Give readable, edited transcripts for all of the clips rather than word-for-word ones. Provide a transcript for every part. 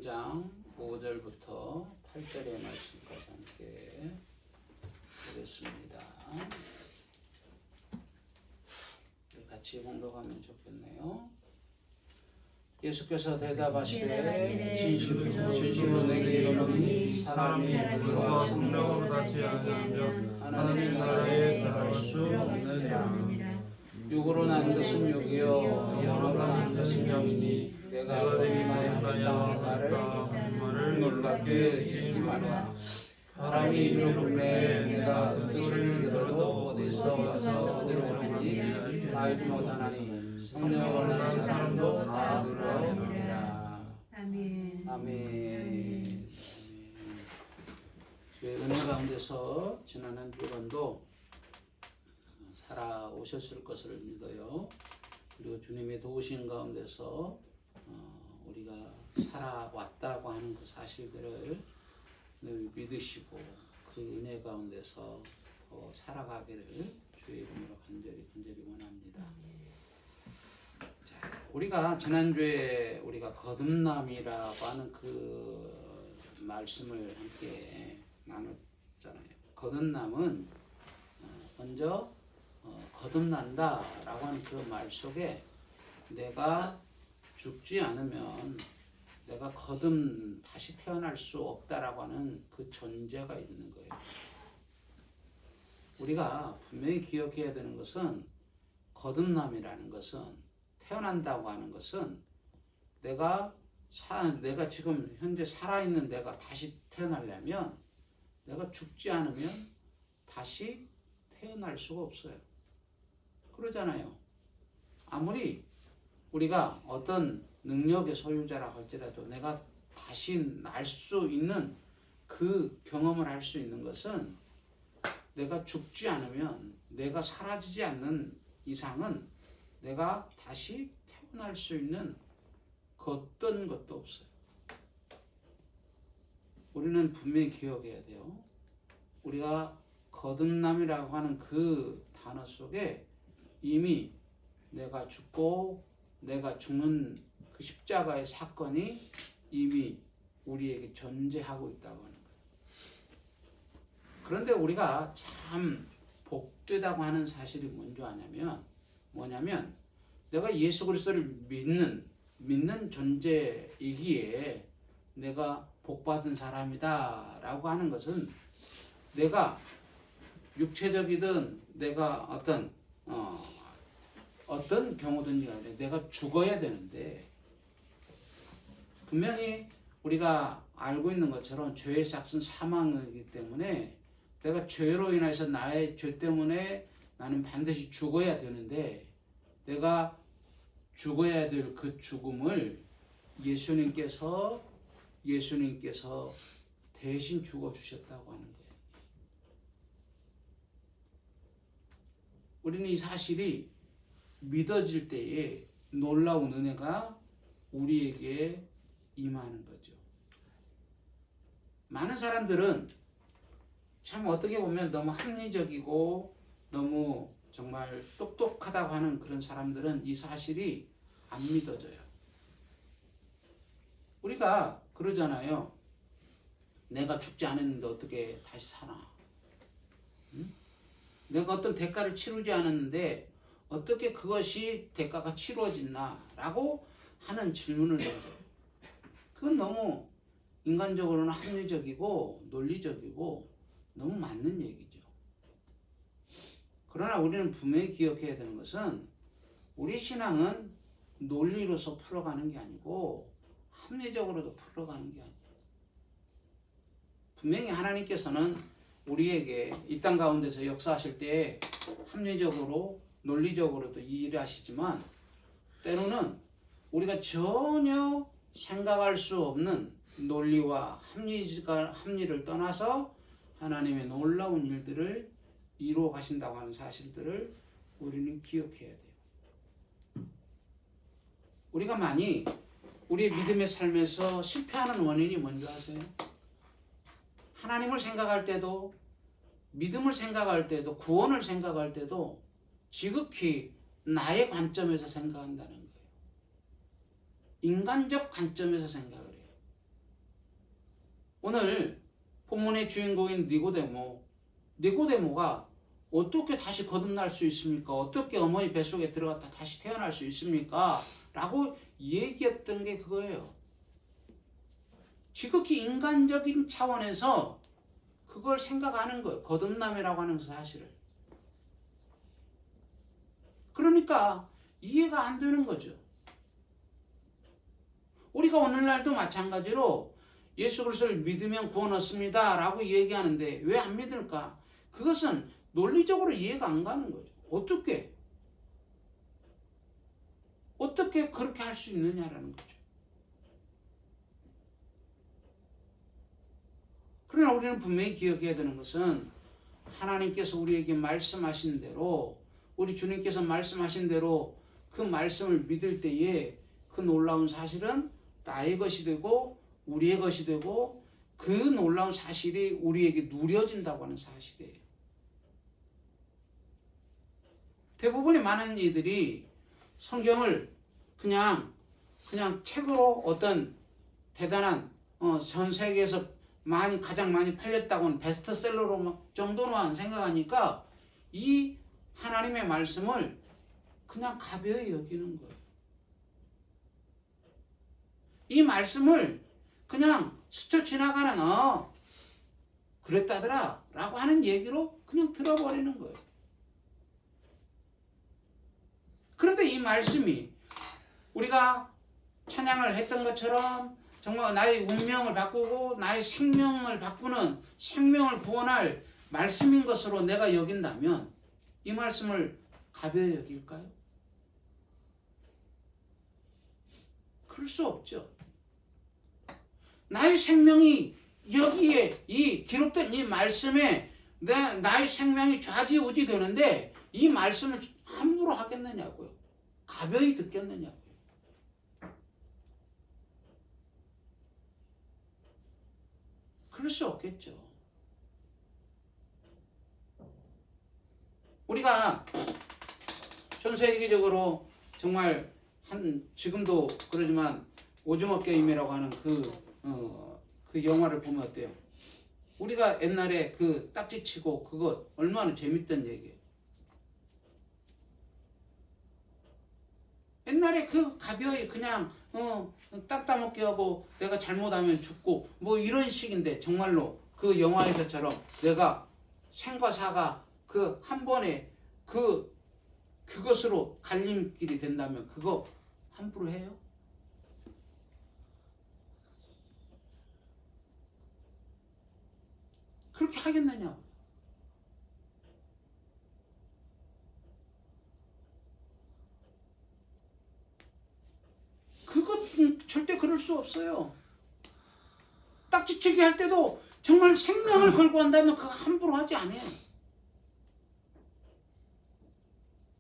13장 5절부터 8절의 말씀까지 함께 보겠습니다. 같이 봉독하면 좋겠네요. 예수께서 대답하시되 진실로 내게 이르노니 사람이 물과 성령으로 닿지 아니하면 하나님의 나라에 들어갈 수 없느니라. 육으로 난 것은 육이요 영으로 난 것은 영이니 내가 너희가 하였다는 말을 놀랍게 여기지 말라. 사람이 이르기를 내가 그 뜻을 들어도 어디서 와서 어디로 가는지 알지 못하나니 성령으로 난 사람도 다 들어오리라. 아멘. 아멘. 은혜 가운데서 지난 한 주간도 살아오셨을 것을 믿어요. 그리고 주님의 도우신 가운데서 우리가 살아왔다고 하는 그 사실들을 늘 믿으시고 그 은혜 가운데서 더 살아가기를 주의 이름으로 간절히 원합니다. 자, 우리가 지난주에 우리가 거듭남이라고 하는 그 말씀을 함께 나눴잖아요. 거듭남은 먼저 거듭난다라고 하는 그 말 속에 내가 죽지 않으면 내가 다시 태어날 수 없다라고 하는 그 존재가 있는 거예요. 우리가 분명히 기억해야 되는 것은 거듭남이라는 것은 태어난다고 하는 것은 내가 지금 현재 살아있는 내가 다시 태어나려면 내가 죽지 않으면 다시 태어날 수가 없어요. 그러잖아요. 아무리 우리가 어떤 능력의 소유자라 할지라도 내가 다시 날 수 있는 그 경험을 할 수 있는 것은 내가 죽지 않으면 내가 사라지지 않는 이상은 내가 다시 태어날 수 있는 그 어떤 것도 없어요. 우리는 분명히 기억해야 돼요. 우리가 거듭남이라고 하는 그 단어 속에 이미 내가 죽고 내가 죽는 그 십자가의 사건이 이미 우리에게 존재하고 있다고 하는 거예요. 그런데 우리가 참 복되다고 하는 사실이 뭐냐면 내가 예수 그리스도를 믿는 존재이기에 내가 복받은 사람이다 라고 하는 것은 내가 육체적이든 내가 어떤 경우든지 간에 내가 죽어야 되는데 분명히 우리가 알고 있는 것처럼 죄의 삭은 사망이기 때문에 내가 죄로 인해서 나의 죄 때문에 나는 반드시 죽어야 되는데 내가 죽어야 될 그 죽음을 예수님께서 대신 죽어주셨다고 하는 거예요. 우리는 이 사실이 믿어질 때에 놀라운 은혜가 우리에게 임하는 거죠. 많은 사람들은 참 어떻게 보면 너무 합리적이고 너무 정말 똑똑하다고 하는 그런 사람들은 이 사실이 안 믿어져요. 우리가 그러잖아요. 내가 죽지 않았는데 어떻게 다시 사나? 응? 내가 어떤 대가를 치르지 않았는데 어떻게 그것이 대가가 치루어지나? 라고 하는 질문을 던져요. 그건 너무 인간적으로는 합리적이고 논리적이고 너무 맞는 얘기죠. 그러나 우리는 분명히 기억해야 되는 것은 우리 신앙은 논리로서 풀어가는 게 아니고 합리적으로도 풀어가는 게 아니에요. 분명히 하나님께서는 우리에게 이 땅 가운데서 역사하실 때 합리적으로 논리적으로도 일하시지만 때로는 우리가 전혀 생각할 수 없는 논리와 합리를 떠나서 하나님의 놀라운 일들을 이루어 가신다고 하는 사실들을 우리는 기억해야 돼요. 우리가 많이 우리의 믿음의 삶에서 실패하는 원인이 뭔지 아세요? 하나님을 생각할 때도 믿음을 생각할 때도 구원을 생각할 때도 지극히 나의 관점에서 생각한다는 거예요. 인간적 관점에서 생각을 해요. 오늘 본문의 주인공인 니고데모가 어떻게 다시 거듭날 수 있습니까? 어떻게 어머니 뱃속에 들어갔다 다시 태어날 수 있습니까? 라고 얘기했던 게 그거예요. 지극히 인간적인 차원에서 그걸 생각하는 거예요. 거듭남이라고 하는 사실을. 그러니까 이해가 안 되는 거죠. 우리가 오늘날도 마찬가지로 예수 그리스도를 믿으면 구원 얻습니다 라고 얘기하는데 왜 안 믿을까? 그것은 논리적으로 이해가 안 가는 거죠. 어떻게 그렇게 할 수 있느냐라는 거죠. 그러나 우리는 분명히 기억해야 되는 것은 하나님께서 우리에게 말씀하신 대로, 우리 주님께서 말씀하신 대로 그 말씀을 믿을 때에 그 놀라운 사실은 나의 것이 되고 우리의 것이 되고 그 놀라운 사실이 우리에게 누려진다고 하는 사실이에요. 대부분의 많은 이들이 성경을 그냥 책으로 어떤 대단한 전 세계에서 가장 많이 팔렸다고는 베스트셀러로 정도로만 생각하니까 이 하나님의 말씀을 그냥 가벼이 여기는 거예요. 이 말씀을 그냥 스쳐 지나가는 그랬다더라 라고 하는 얘기로 그냥 들어버리는 거예요. 그런데 이 말씀이 우리가 찬양을 했던 것처럼 정말 나의 운명을 바꾸고 나의 생명을 바꾸는, 생명을 구원할 말씀인 것으로 내가 여긴다면 이 말씀을 가벼이 여길까요? 그럴 수 없죠. 나의 생명이 여기에 이 기록된 이 말씀에 나의 생명이 좌지우지 되는데 이 말씀을 함부로 하겠느냐고요. 가벼이 듣겠느냐고요. 그럴 수 없겠죠. 우리가 전 세계적으로 정말 지금도 그러지만 오징어 게임이라고 하는 그 영화를 보면 어때요? 우리가 옛날에 그 딱지치고 그거 얼마나 재밌던 얘기예요. 옛날에 그 가벼이 그냥 땅 따먹게 하고 내가 잘못하면 죽고 뭐 이런 식인데 정말로 그 영화에서처럼 내가 생과 사가 그 한 번에 그것으로 갈림길이 된다면 그거 함부로 해요? 그렇게 하겠느냐고. 절대 그럴 수 없어요. 딱지치기 할 때도 정말 생명을 걸고 한다면 그거 함부로 하지 않아요.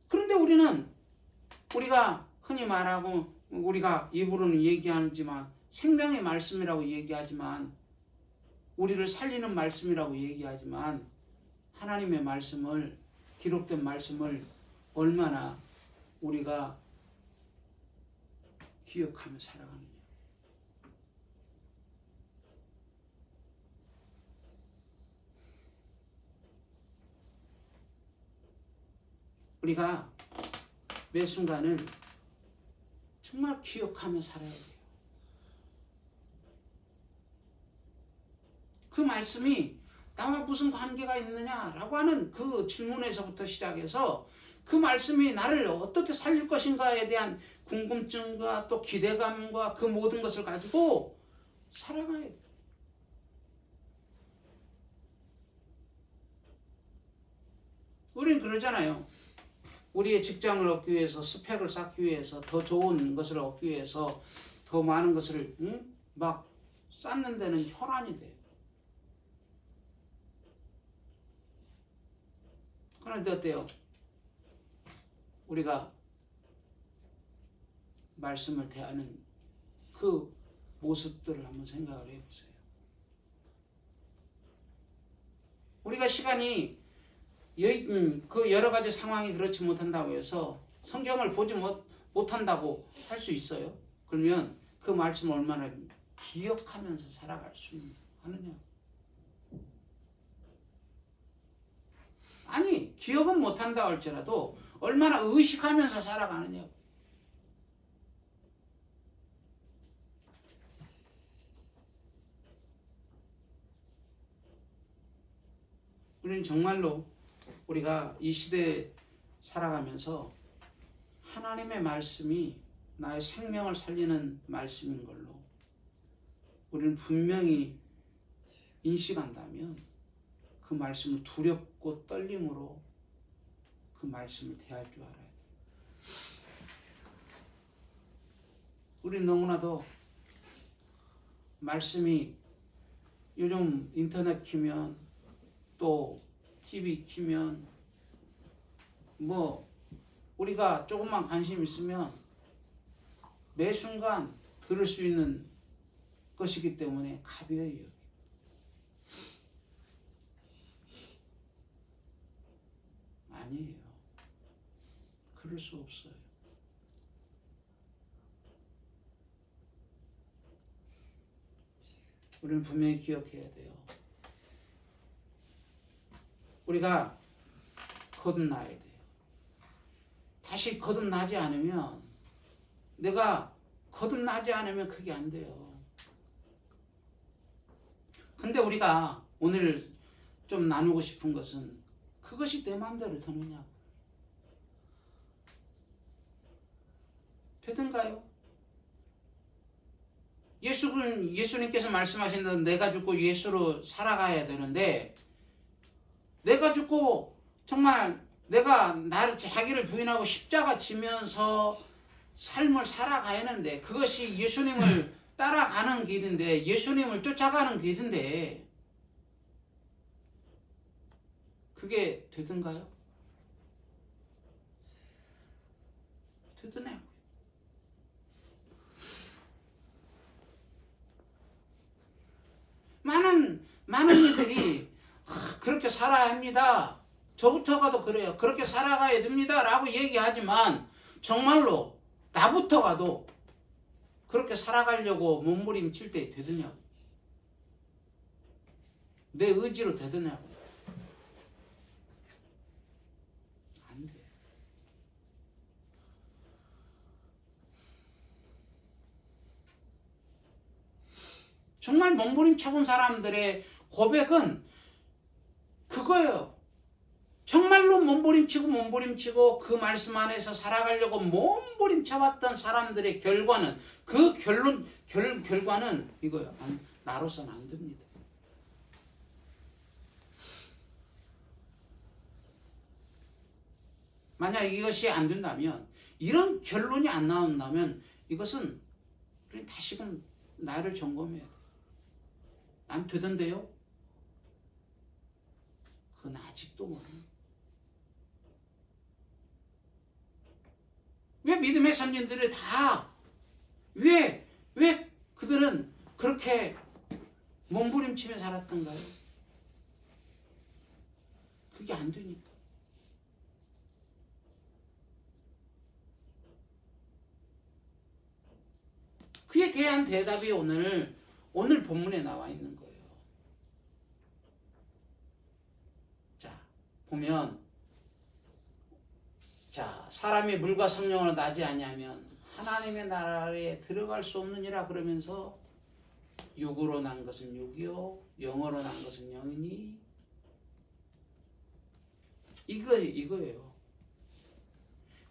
그런데 우리가 흔히 말하고 우리가 입으로는 얘기하지만 생명의 말씀이라고 얘기하지만 우리를 살리는 말씀이라고 얘기하지만 하나님의 말씀을, 기록된 말씀을 얼마나 우리가 기억하며 살아가느냐. 우리가 매 순간을 정말 기억하며 살아야 돼요. 그 말씀이 나와 무슨 관계가 있느냐라고 하는 그 질문에서부터 시작해서 그 말씀이 나를 어떻게 살릴 것인가에 대한 궁금증과 또 기대감과 그 모든 것을 가지고 살아가야 돼요. 우리는 그러잖아요. 우리의 직장을 얻기 위해서, 스펙을 쌓기 위해서, 더 좋은 것을 얻기 위해서 더 많은 것을 막 쌓는 데는 혈안이 돼요. 그런데 어때요? 우리가 말씀을 대하는 그 모습들을 한번 생각을 해보세요. 우리가 시간이 그 여러 가지 상황이 그렇지 못한다고 해서 성경을 보지 못한다고 할 수 있어요. 그러면 그 말씀을 얼마나 기억하면서 살아갈 수 있는 하느냐? 아니, 기억은 못한다 할지라도 얼마나 의식하면서 살아가느냐? 우리는 정말로 우리가 이 시대에 살아가면서 하나님의 말씀이 나의 생명을 살리는 말씀인 걸로 우리는 분명히 인식한다면 그 말씀을 두렵고 떨림으로 그 말씀을 대할 줄 알아야 돼. 우리는 너무나도 말씀이 요즘 인터넷 키면 또 TV 키면 뭐 우리가 조금만 관심 있으면 매 순간 들을 수 있는 것이기 때문에 가벼워요. 아니에요. 그럴 수 없어요. 우리는 분명히 기억해야 돼요. 우리가 거듭나야 돼요. 다시 거듭나지 않으면 내가 거듭나지 않으면 그게 안 돼요. 근데 우리가 오늘 좀 나누고 싶은 것은 그것이 내 마음대로 되느냐? 되든가요? 예수님께서 말씀하신 대로 내가 죽고 예수로 살아가야 되는데 내가 죽고 정말 내가 나를 자기를 부인하고 십자가 지면서 삶을 살아가야 하는데 그것이 예수님을 따라가는 길인데 예수님을 쫓아가는 길인데 그게 되든가요? 되드네요. 많은 이들이 그렇게 살아야 합니다. 저부터가도 그래요. 그렇게 살아가야 됩니다. 라고 얘기하지만 정말로 나부터가도 그렇게 살아가려고 몸부림칠 때 되드냐고. 내 의지로 되드냐고. 안 돼. 정말 몸부림쳐본 사람들의 고백은 그거예요. 정말로 몸부림치고 그 말씀 안에서 살아가려고 몸부림쳐봤던 사람들의 결과는 그 결과는 이거예요. 나로서는 안 됩니다. 만약 이것이 안 된다면 이런 결론이 안 나온다면 이것은 우리 다시금 나를 점검해야 돼. 난 되던데요? 그건 아직도 모르는. 왜 믿음의 선진들이 다 왜 그들은 그렇게 몸부림치며 살았던가요? 그게 안 되니까. 그에 대한 대답이 오늘 본문에 나와 있는 거예요. 자, 보면 사람이 물과 성령으로 나지 아니하면 하나님의 나라에 들어갈 수 없느니라 그러면서 육으로 난 것은 육이요 영으로 난 것은 영이니 이거예요.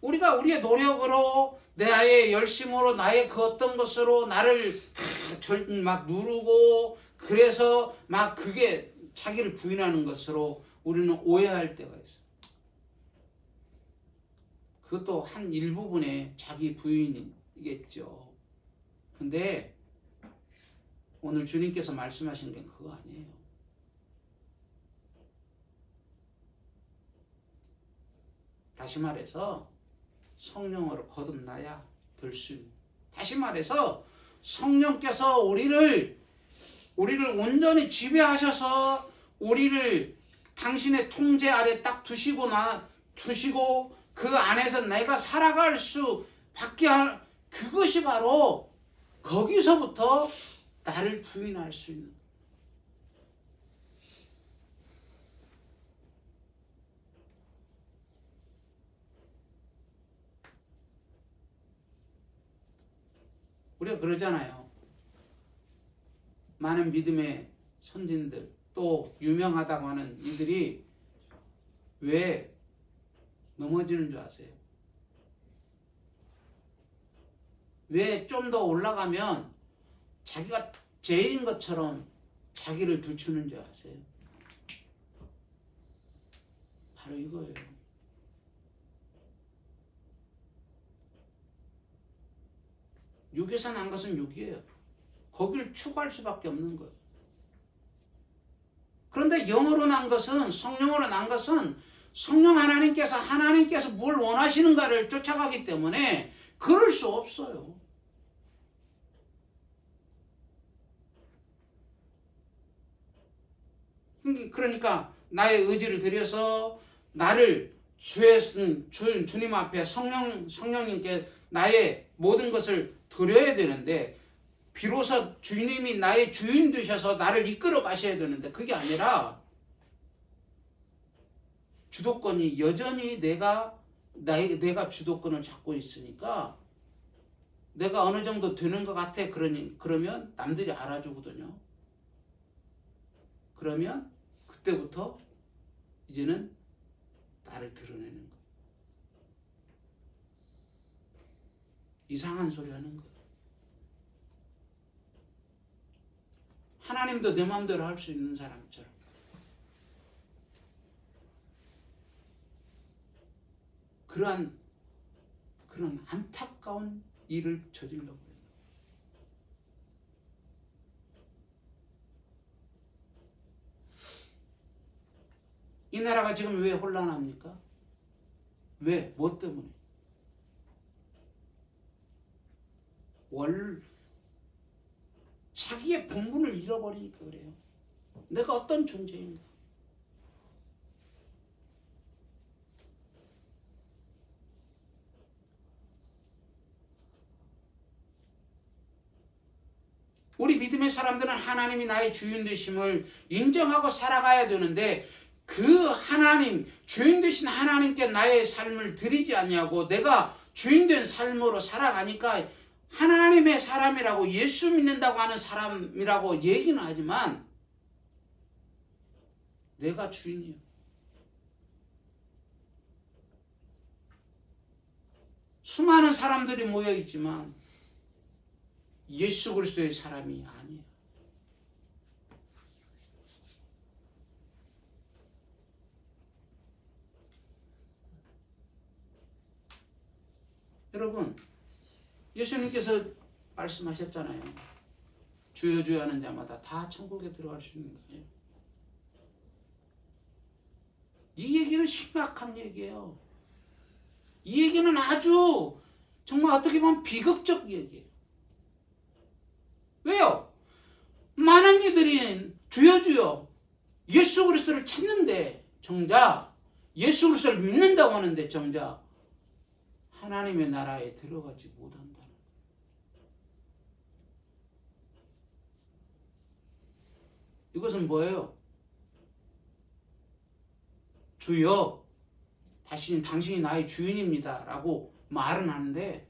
우리가 우리의 노력으로 나의 열심으로 나의 그 어떤 것으로 나를 막 누르고 그래서 막 그게 자기를 부인하는 것으로 우리는 오해할 때가 있어요. 그것도 한 일부분의 자기 부인이겠죠. 근데 오늘 주님께서 말씀하신 게 그거 아니에요. 다시 말해서 성령으로 거듭나야 될 수 있는. 다시 말해서 성령께서 우리를 온전히 지배하셔서 우리를 당신의 통제 아래 딱 두시고 그 안에서 내가 살아갈 수 밖에 그것이 바로 거기서부터 나를 부인할 수 있는. 우리가 그러잖아요. 많은 믿음의 선진들 또 유명하다고 하는 이들이 왜 넘어지는 줄 아세요? 왜 좀 더 올라가면 자기가 제일인 것처럼 자기를 들추는 줄 아세요? 바로 이거예요. 육에서 난 것은 육이에요. 거기를 추구할 수밖에 없는 거예요. 그런데 영으로 난 것은, 성령으로 난 것은 성령 하나님께서 뭘 원하시는가를 쫓아가기 때문에 그럴 수 없어요. 그러니까 나의 의지를 들여서 나를 주님 앞에 성령님께 나의 모든 것을 드려야 되는데, 비로소 주님이 나의 주인 되셔서 나를 이끌어 가셔야 되는데, 그게 아니라 주도권이 여전히 내가 주도권을 잡고 있으니까 내가 어느 정도 되는 것 같아. 그러면 남들이 알아주거든요. 그러면 그때부터 이제는 나를 드러내는 거예요. 이상한 소리 하는 거예요. 하나님도 내 마음대로 할 수 있는 사람처럼. 그런 안타까운 일을 저질러버려요. 이 나라가 지금 왜 혼란합니까? 왜? 뭐 때문에? 자기의 본분을 잃어버리니까 그래요. 내가 어떤 존재인가? 우리 믿음의 사람들은 하나님이 나의 주인 되심을 인정하고 살아가야 되는데, 그 하나님, 주인 되신 하나님께 나의 삶을 드리지 않냐고 내가 주인된 삶으로 살아가니까 하나님의 사람이라고, 예수 믿는다고 하는 사람이라고 얘기는 하지만 내가 주인이에요. 수많은 사람들이 모여 있지만 예수 그리스도의 사람이 아니에요. 여러분, 예수님께서 말씀하셨잖아요. 주여 주여 하는 자마다 다 천국에 들어갈 수 있는 거예요. 이 얘기는 심각한 얘기예요. 이 얘기는 아주 정말 어떻게 보면 비극적 얘기예요. 왜요? 많은 이들이 주여 주여 예수 그리스도를 찾는데, 정작 예수 그리스도를 믿는다고 하는데 정작 하나님의 나라에 들어가지 못한다는 거예요. 이것은 뭐예요? 주여, 당신이 나의 주인입니다 라고 말은 하는데,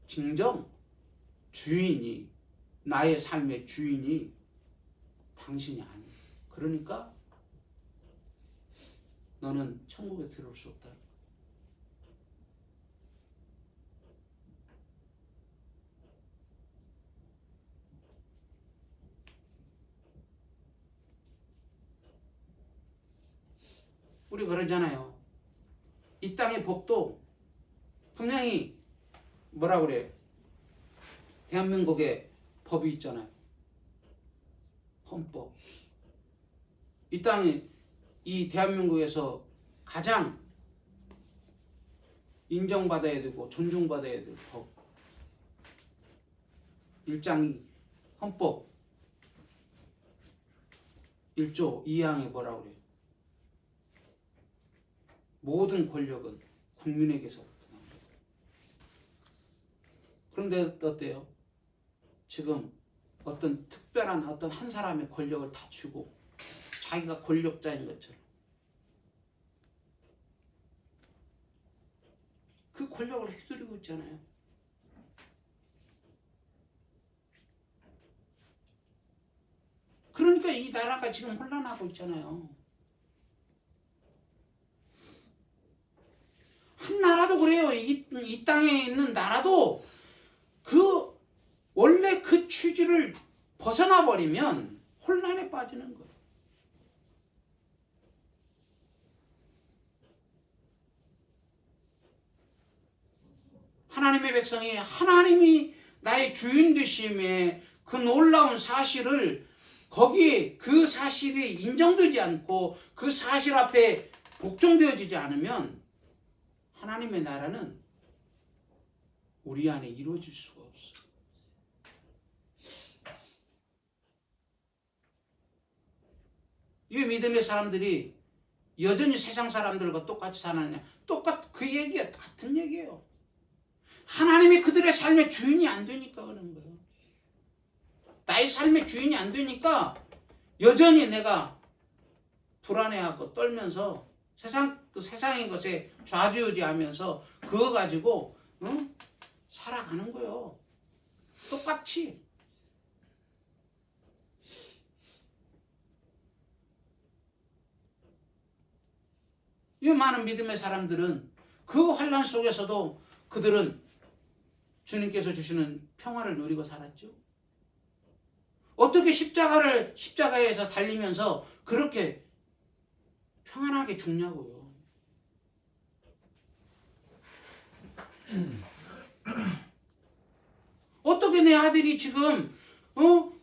진정 주인이, 나의 삶의 주인이 당신이 아니에요. 그러니까 너는 천국에 들어올 수 없다. 우리 그러잖아요. 이 땅의 법도 분명히 뭐라 그래요? 대한민국에 법이 있잖아요. 헌법. 이 대한민국에서 가장 인정받아야 되고 존중받아야 될 법. 1장 헌법 1조 2항에 뭐라 그래요? 모든 권력은 국민에게서부터 나옵니다. 그런데 어때요? 지금 어떤 특별한 한 사람의 권력을 다 주고 자기가 권력자인 것처럼 그 권력을 휘두르고 있잖아요. 이 나라가 지금 혼란하고 있잖아요. 한 나라도 그래요. 이 땅에 있는 나라도 원래 그 취지를 벗어나 버리면 혼란에 빠지는 거예요. 하나님의 백성이 하나님이 나의 주인 되심의 그 놀라운 사실을 거기에 그 사실이 인정되지 않고 그 사실 앞에 복종되어지지 않으면 하나님의 나라는 우리 안에 이루어질 수가 없어요. 이 믿음의 사람들이 여전히 세상 사람들과 똑같이 사느냐? 그 얘기야. 같은 얘기예요. 하나님이 그들의 삶의 주인이 안 되니까 그런 거예요. 나의 삶의 주인이 안 되니까 여전히 내가 불안해하고 떨면서 세상의 것에 좌지우지하면서 그거 가지고 살아가는 거예요. 똑같이. 이 많은 믿음의 사람들은 그 환난 속에서도 그들은 주님께서 주시는 평화를 누리고 살았죠. 어떻게 십자가에서 달리면서 그렇게 평안하게 죽냐고요. 어떻게 내 아들이 지금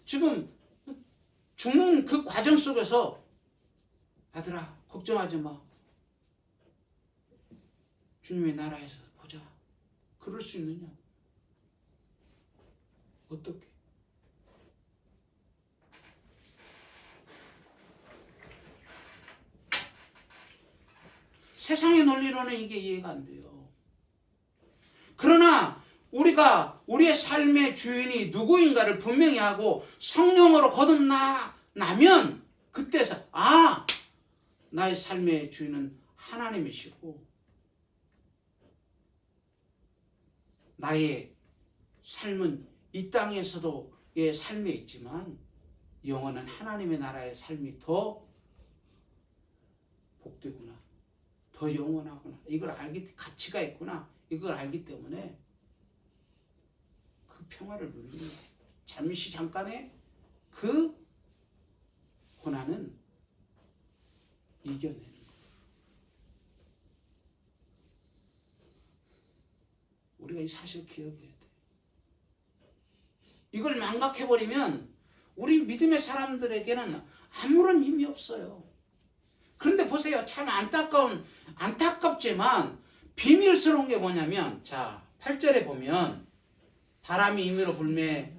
죽는 그 과정 속에서 아들아 걱정하지 마. 주님의 나라에서 보자. 그럴 수 있느냐? 어떻게? 세상의 논리로는 이게 이해가 안 돼요. 그러나 우리의 삶의 주인이 누구인가를 분명히 하고 성령으로 거듭나면 그때서 나의 삶의 주인은 하나님이시고 나의 삶은 이 땅에서도의 삶에 있지만 영원한 하나님의 나라의 삶이 더 복되구나. 더 영원하구나. 이걸 가치가 있구나. 이걸 알기 때문에 그 평화를 누리는 잠깐의 그 고난은 이겨내는 거예요. 우리가 이 사실을 기억해야 돼. 이걸 망각해버리면 우리 믿음의 사람들에게는 아무런 힘이 없어요. 그런데 보세요. 참 안타깝지만 비밀스러운 게 뭐냐면, 자, 8절에 보면 바람이 임의로 불매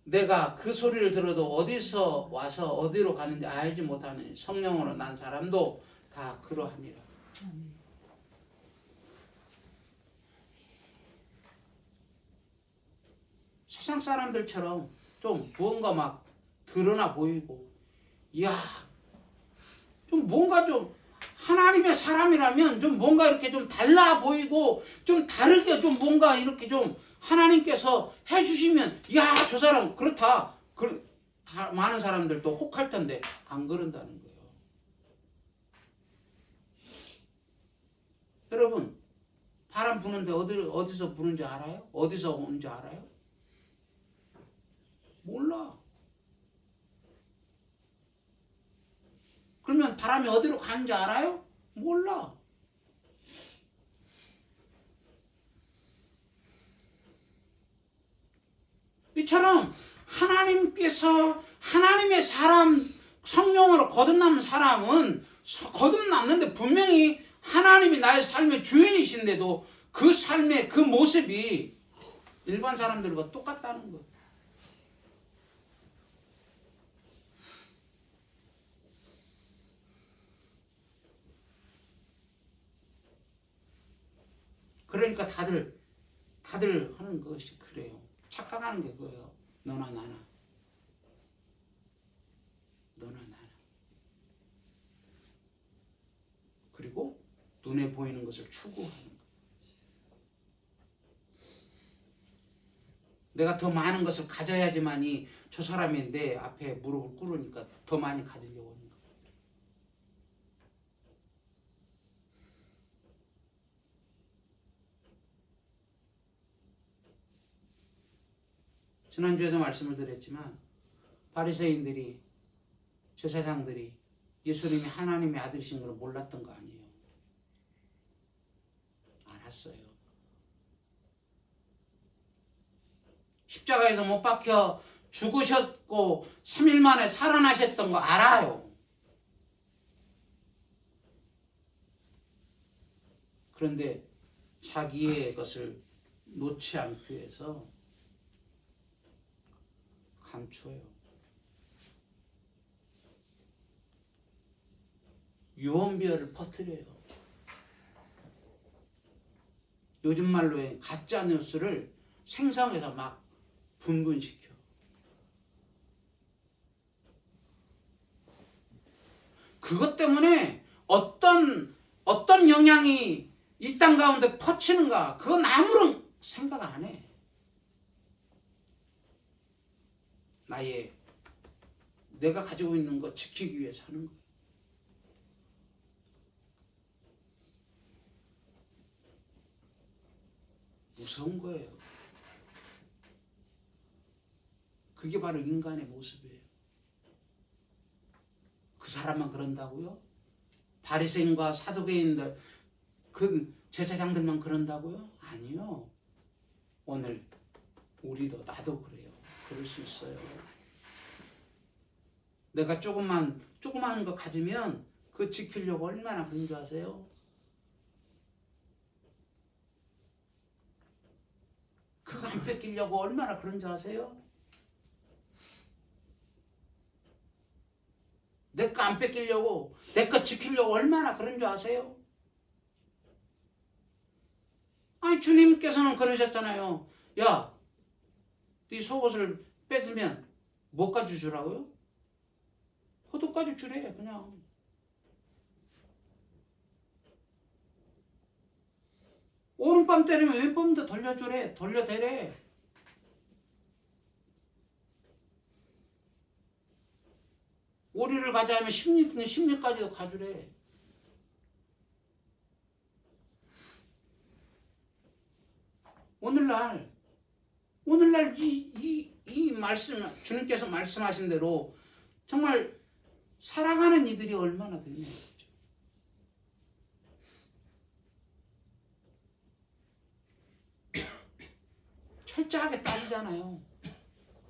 내가 그 소리를 들어도 어디서 와서 어디로 가는지 알지 못하는 성령으로 난 사람도 다 그러하니라. 세상 사람들처럼 좀 무언가 막 드러나 보이고, 좀 뭔가 좀 하나님의 사람이라면 좀 뭔가 이렇게 좀 달라 보이고 좀 다르게 좀 뭔가 이렇게 좀 하나님께서 해주시면 저 사람 그렇다. 많은 사람들도 혹할 텐데 안 그런다는 거예요. 여러분 바람 부는데 어디서 부는지 알아요? 어디서 오는지 알아요? 몰라. 그러면 바람이 어디로 가는지 알아요? 몰라. 이처럼 하나님께서 하나님의 사람 성령으로 거듭난 사람은 거듭났는데 분명히 하나님이 나의 삶의 주인이신데도 그 삶의 그 모습이 일반 사람들과 똑같다는 거예요. 그러니까 다들 하는 것이 그래요. 착각하는 게 그거예요. 너나 나나. 그리고 눈에 보이는 것을 추구하는 거예요. 내가 더 많은 것을 가져야지만이 저 사람이 내 앞에 무릎을 꿇으니까 더 많이 가지려고 하는 거예요. 지난주에도 말씀을 드렸지만 바리새인들이 제사장들이 예수님이 하나님의 아들이신 걸 몰랐던 거 아니에요. 알았어요. 십자가에서 못 박혀 죽으셨고 3일 만에 살아나셨던 거 알아요. 그런데 자기의 것을 놓지 않기 위해서 감추어요. 유언비어를 퍼뜨려요. 요즘 말로 가짜 뉴스를 생성해서 막 분분시켜. 그것 때문에 어떤 영향이 이 땅 가운데 퍼치는가 그건 아무런 생각 안 해. 내가 가지고 있는 거 지키기 위해 사는 거야. 무서운 거예요. 그게 바로 인간의 모습이에요. 그 사람만 그런다고요? 바리새인과 사두개인들, 그 제사장들만 그런다고요? 아니요. 오늘 우리도 나도 그래요. 그럴 수 있어요. 내가 조그만 거 가지면 그거 지키려고 얼마나 그런 줄 아세요? 그거 안 뺏기려고 얼마나 그런 줄 아세요? 내 거 안 뺏기려고, 내 거 지키려고 얼마나 그런 줄 아세요? 아니, 주님께서는 그러셨잖아요. 야, 네 속옷을 뺏으면 뭐까지 주라고요? 포도까지 주래, 그냥. 오른밤 때리면 왼밤도 돌려주래, 돌려대래. 오리를 가자 하면 10리까지도 가주래. 오늘날 이 말씀, 주님께서 말씀하신 대로 정말 살아가는 이들이 얼마나 되냐. 철저하게 따지잖아요.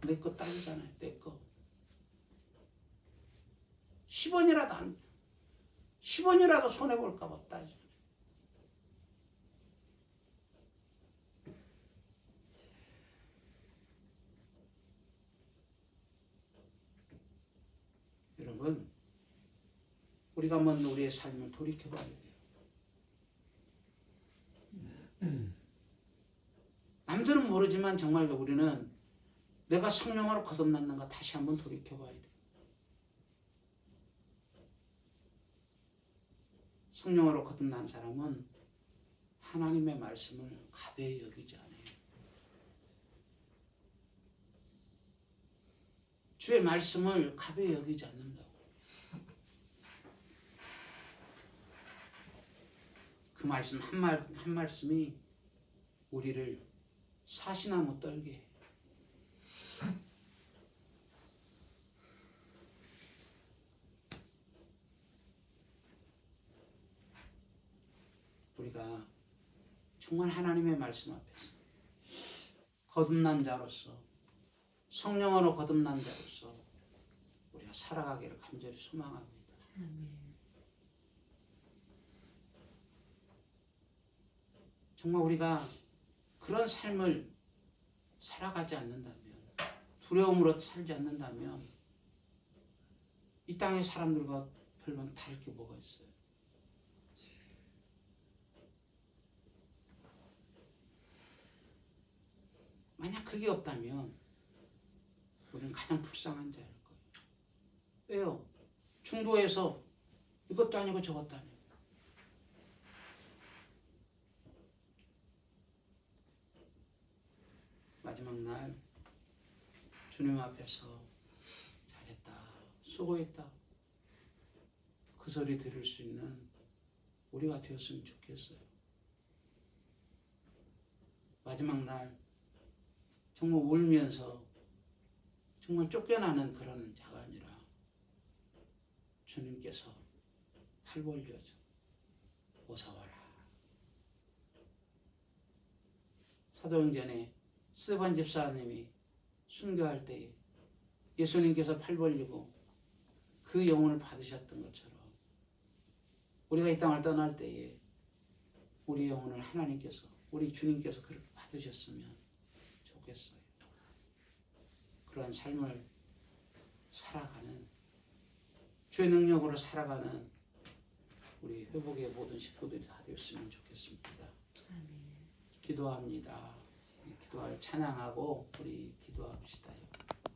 내 거 따지잖아요. 내 거. 10원이라도 손해볼까봐 따지잖아요. 여러분, 우리가 먼저 우리의 삶을 돌이켜봐야 돼요. 남들은 모르지만 정말 우리는 내가 성령으로 거듭났는가 다시 한번 돌이켜봐야 돼요. 성령으로 거듭난 사람은 하나님의 말씀을 가벼이 여기지 않아요. 주의 말씀을 가벼이 여기지 않는다고. 그 말씀 한 말씀이 우리를 사시나무 떨게 해요. 우리가 정말 하나님의 말씀 앞에서 거듭난 자로서, 성령으로 거듭난 자로서 우리가 살아가기를 간절히 소망합니다. 정말 우리가 그런 삶을 살아가지 않는다면, 두려움으로 살지 않는다면 이 땅의 사람들과 별로 다를 게 뭐가 있어요? 만약 그게 없다면 우리는 가장 불쌍한 자일 거예요. 왜요? 중도에서 이것도 아니고 저것도 아니고 마지막 날 주님 앞에서 잘했다, 수고했다, 그 소리 들을 수 있는 우리가 되었으면 좋겠어요. 마지막 날 정말 울면서 정말 쫓겨나는 그런 자가 아니라 주님께서 팔 벌려줘 어서 와라. 사도행전에 스데반 집사님이 순교할 때에 예수님께서 팔 벌리고 그 영혼을 받으셨던 것처럼 우리가 이 땅을 떠날 때에 우리 영혼을 하나님께서, 우리 주님께서 그렇게 받으셨으면 좋겠어요. 그러한 삶을 살아가는, 주의 능력으로 살아가는 우리 회복의 모든 식구들이 다 되었으면 좋겠습니다. 기도합니다. 기도할 찬양하고 우리 기도합시다.